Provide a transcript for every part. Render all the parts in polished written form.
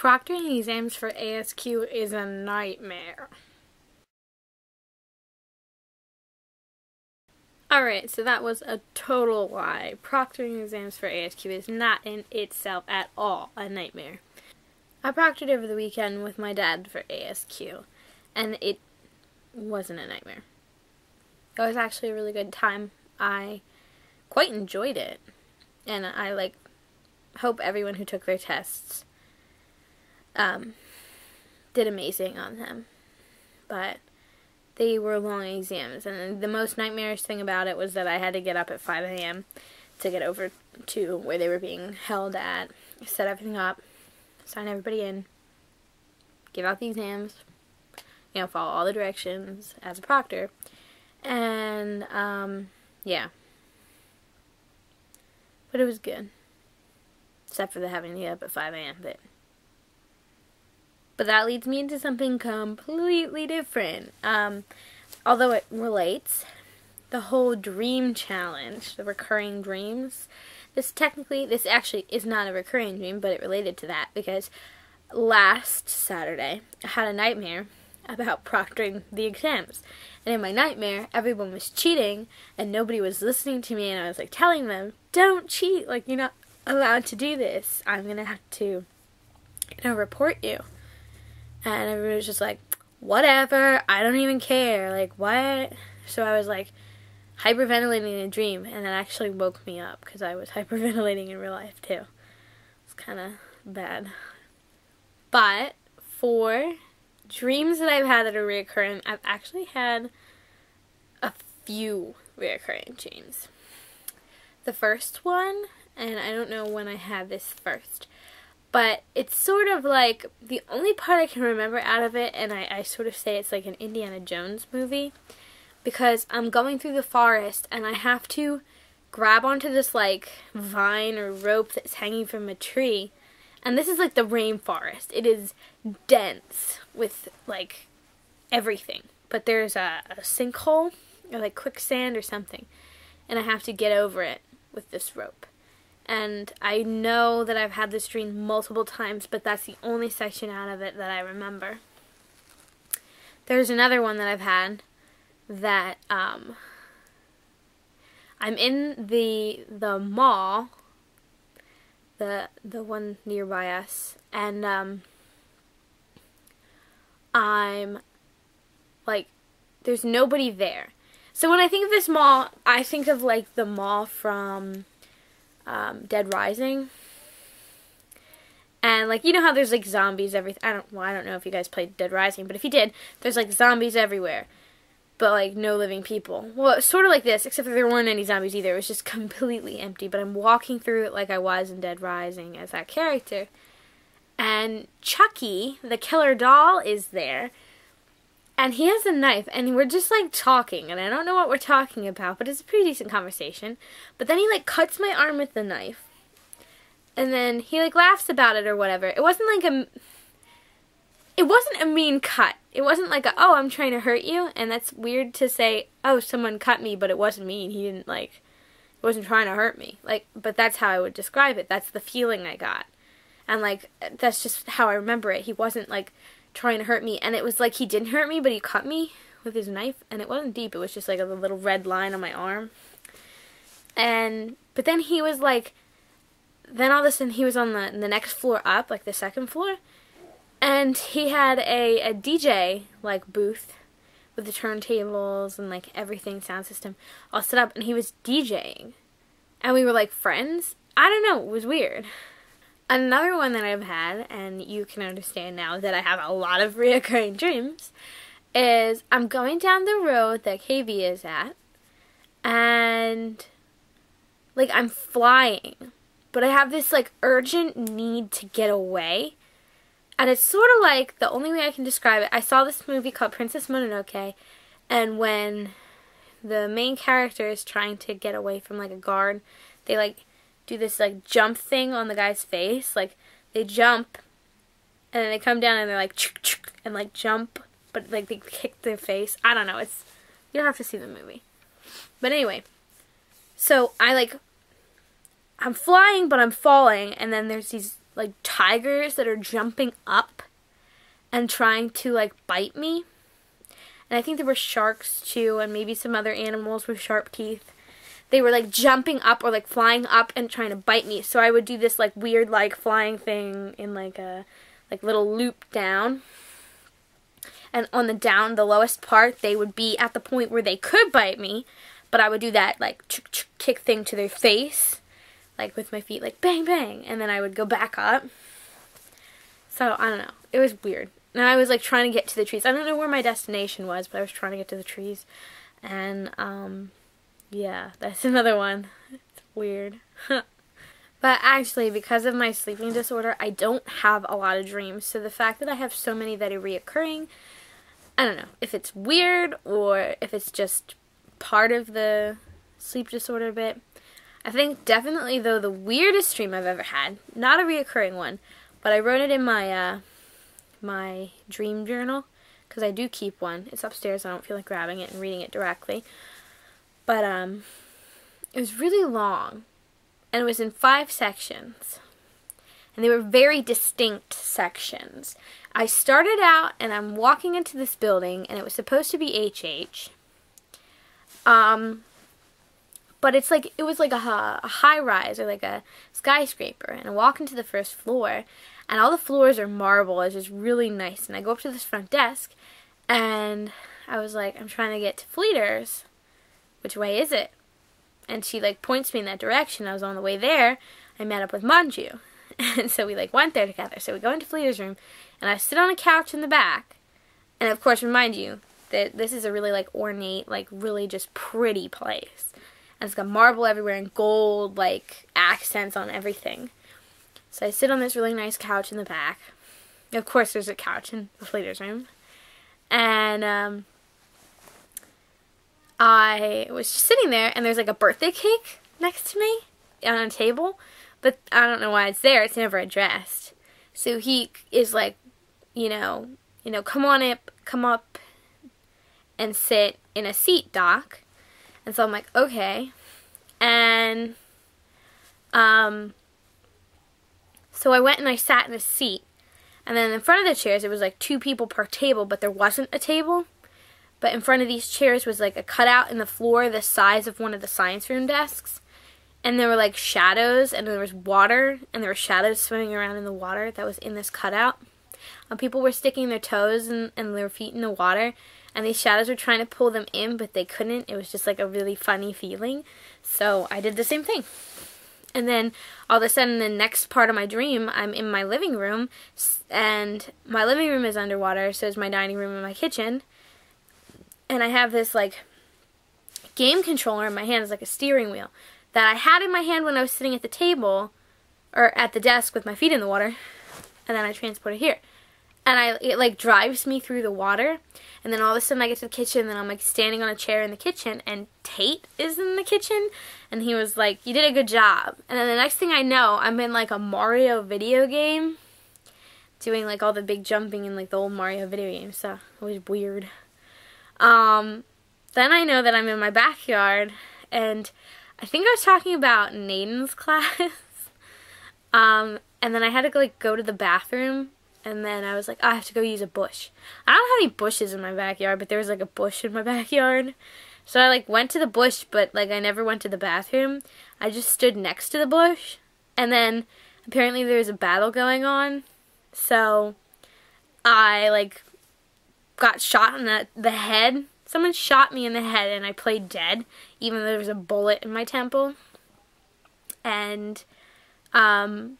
Proctoring exams for ASQ is a nightmare. Alright, so that was a total lie. Proctoring exams for ASQ is not in itself at all a nightmare. I proctored over the weekend with my dad for ASQ, and it wasn't a nightmare. It was actually a really good time. I quite enjoyed it, and I hope everyone who took their tests did amazing on them. But they were long exams, and the most nightmarish thing about it was that I had to get up at 5 a.m. to get over to where they were being held at, set everything up, sign everybody in, give out the exams, follow all the directions as a proctor, and, yeah. But it was good. Except for the having to get up at 5 a.m. But that leads me into something completely different. Although it relates, the whole dream challenge, the recurring dreams. This actually is not a recurring dream, but it related to that because last Saturday I had a nightmare about proctoring the exams. And in my nightmare, everyone was cheating and nobody was listening to me, and I was telling them, don't cheat, you're not allowed to do this. I'm going to have to, report you. And everyone was just whatever, I don't even care, what? So I was hyperventilating in a dream, and that actually woke me up because I was hyperventilating in real life too. It's kind of bad. But for dreams that I've had that are reoccurring, I've actually had a few reoccurring dreams. The first one, and I don't know when I had this first, but it's sort of the only part I can remember out of it, and I sort of say it's like an Indiana Jones movie, because I'm going through the forest and I have to grab onto this vine or rope that's hanging from a tree. And this is the rainforest. It is dense with everything. But there's a sinkhole or quicksand or something. And I have to get over it with this rope. And I know that I've had this dream multiple times, but that's the only section out of it that I remember. There's another one that I've had that I'm in the mall, the one nearby us, and I'm there's nobody there. So when I think of this mall, I think of the mall from Dead Rising. And how there's zombies I don't know if you guys played Dead Rising, but if you did, there's zombies everywhere. But no living people. Well, it's sort of like this, except for there weren't any zombies either. It was just completely empty. But I'm walking through it like I was in Dead Rising as that character. And Chucky, the killer doll, is there. And he has a knife. And we're just talking. And I don't know what we're talking about, but it's a pretty decent conversation. But then he cuts my arm with the knife. And then he laughs about it or whatever. It wasn't it wasn't a mean cut. It wasn't oh, I'm trying to hurt you. And that's weird to say, oh, someone cut me, but it wasn't mean. He didn't wasn't trying to hurt me. But that's how I would describe it. That's the feeling I got. And that's just how I remember it. He wasn't trying to hurt me. And it was he didn't hurt me, but he cut me with his knife. And it wasn't deep. It was just a little red line on my arm. But then he was then all of a sudden he was on the next floor up, the second floor. And he had a DJ booth with the turntables and everything, sound system all set up, and he was DJing. And we were friends. I don't know, it was weird. Another one that I've had, and you can understand now that I have a lot of reoccurring dreams, is I'm going down the road that KB is at, and I'm flying. But I have this urgent need to get away. And it's sort of the only way I can describe it, I saw this movie called Princess Mononoke, and when the main character is trying to get away from a guard, they do this jump thing on the guy's face. They jump, and then they come down and they're and jump, but they kick their face. I don't know, you'll have to see the movie. But anyway, so I'm flying, but I'm falling, and then there's these like tigers that are jumping up and trying to like bite me. And I think there were sharks too, and maybe some other animals with sharp teeth. They were like jumping up or like flying up and trying to bite me. So I would do this like weird like flying thing in like a like little loop down. And on the lowest part, they would be at the point where they could bite me, but I would do that like kick thing to their face, like with my feet, like bang bang, and then I would go back up. So I don't know, it was weird. And I was like trying to get to the trees. I don't know where my destination was, but I was trying to get to the trees. And yeah, that's another one. It's weird. But actually, because of my sleeping disorder, I don't have a lot of dreams. So the fact that I have so many that are reoccurring, I don't know if it's weird or if it's just part of the sleep disorder bit. I think definitely, though, the weirdest dream I've ever had, not a reoccurring one, but I wrote it in my my dream journal, because I do keep one. It's upstairs. I don't feel like grabbing it and reading it directly. But it was really long, and it was in 5 sections. And they were very distinct sections. I started out, and I'm walking into this building, and it was supposed to be HH. But it's like, it was like a high-rise, or like a skyscraper. And I walk into the first floor, and all the floors are marble. It's just really nice. And I go up to this front desk, and I was like, I'm trying to get to Fleeters. Which way is it? And she like points me in that direction. I was on the way there. I met up with Manju. And so we like went there together. So we go into Fleeters' room, and I sit on a couch in the back. And of course, remind you that this is a really like ornate, like really just pretty place. And it's got marble everywhere and gold like accents on everything. So I sit on this really nice couch in the back. Of course, there's a couch in the Fleeters' room. And I was just sitting there, and there's like a birthday cake next to me on a table, but I don't know why it's there. It's never addressed. So he is like, you know, come up and sit in a seat, Doc. And so I'm like, okay. And so I went and I sat in a seat, and then in front of the chairs, it was like 2 people per table, but there wasn't a table. But in front of these chairs was like a cutout in the floor the size of one of the science room desks. And there were like shadows, and there was water, and there were shadows swimming around in the water that was in this cutout. People were sticking their toes and their feet in the water, and these shadows were trying to pull them in, but they couldn't. It was just like a really funny feeling. So I did the same thing. And then all of a sudden, the next part of my dream, I'm in my living room, and my living room is underwater, so is my dining room and my kitchen. And I have this, like, game controller in my hand. It's like a steering wheel that I had in my hand when I was sitting at the table, or at the desk with my feet in the water. And then I transport it here. And it, like, drives me through the water. And then all of a sudden I get to the kitchen, and I'm, like, standing on a chair in the kitchen. And Tate is in the kitchen. And he was like, you did a good job. And then the next thing I know, I'm in, like, a Mario video game. Doing, like, all the big jumping in, like, the old Mario video games. So it was weird. Then I know that I'm in my backyard, and I think I was talking about Naden's class, and then I had to like go to the bathroom, and then I was like, oh, I have to go use a bush. I don't have any bushes in my backyard, but there was like a bush in my backyard, so I like went to the bush, but like I never went to the bathroom. I just stood next to the bush, and then apparently there was a battle going on, so I like got shot in the head. Someone shot me in the head, and I played dead, even though there was a bullet in my temple. And it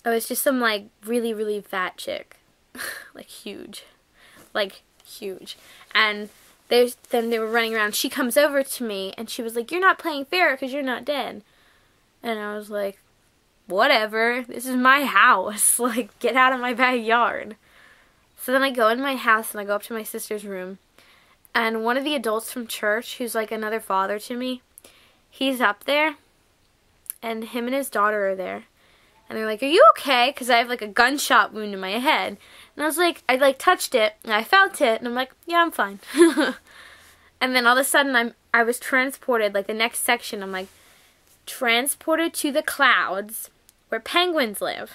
was just some like really, really fat chick, like huge. And then they were running around. She comes over to me, and she was like, "You're not playing fair because you're not dead." And I was like, "Whatever. This is my house. Like, get out of my backyard." So then I go in my house, and I go up to my sister's room, and one of the adults from church, who's like another father to me, he's up there, and him and his daughter are there, and they're like, "Are you okay?" Because I have like a gunshot wound in my head, and I was like, I like touched it, and I felt it, and I'm like, yeah, I'm fine. And then all of a sudden, I was transported, like the next section, I'm like, transported to the clouds, where penguins live.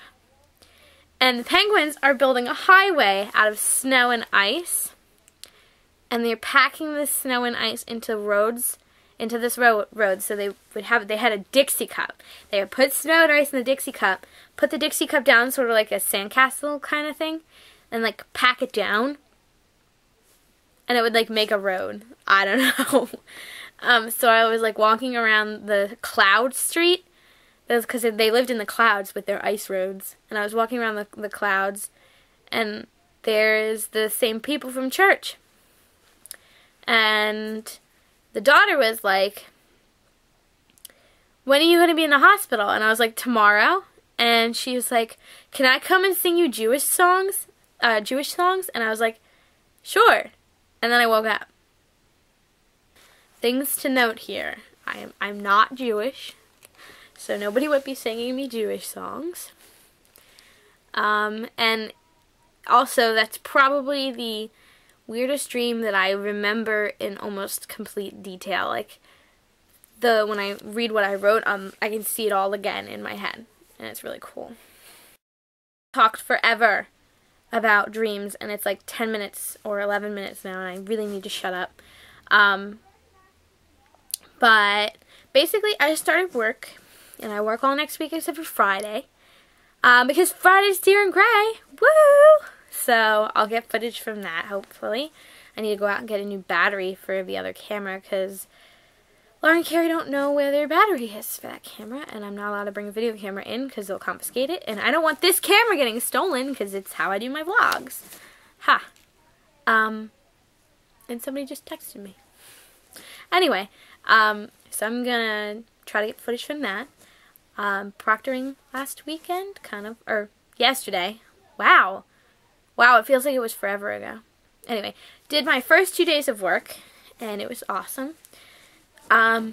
And the penguins are building a highway out of snow and ice. And they're packing the snow and ice into this road. So they had a Dixie cup. They would put snow and ice in the Dixie cup, put the Dixie cup down sort of like a sandcastle kind of thing, and like pack it down. And it would like make a road. I don't know. So I was like walking around the cloud street. Because they lived in the clouds with their ice roads. And I was walking around the clouds, and there's the same people from church. And the daughter was like, when are you going to be in the hospital? And I was like, tomorrow. And she was like, can I come and sing you Jewish songs? And I was like, sure. And then I woke up. Things to note here. I'm not Jewish. So nobody would be singing me Jewish songs. And also, that's probably the weirdest dream that I remember in almost complete detail. Like, when I read what I wrote, I can see it all again in my head. And it's really cool. Talked forever about dreams, and it's like 10 minutes or 11 minutes now, and I really need to shut up. But basically, I just started work. And I work all next week except for Friday. Because Friday's deer and gray. Woo! So I'll get footage from that, hopefully. I need to go out and get a new battery for the other camera because Laura and Carrie don't know where their battery is for that camera. And I'm not allowed to bring a video camera in because they'll confiscate it. And I don't want this camera getting stolen because it's how I do my vlogs. Ha! And somebody just texted me. Anyway, so I'm gonna try to get footage from that. Proctoring last weekend, or yesterday. Wow, it feels like it was forever ago. Anyway, did my first 2 days of work, and it was awesome. And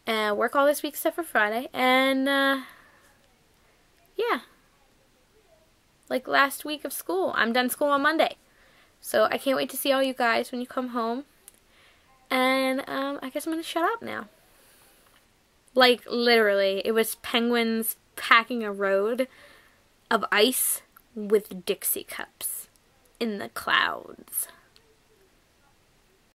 work all this week except for Friday, and, yeah. Like last week of school. I'm done school on Monday. So I can't wait to see all you guys when you come home. And, I guess I'm gonna shut up now. Like, literally, it was penguins packing a road of ice with Dixie cups in the clouds.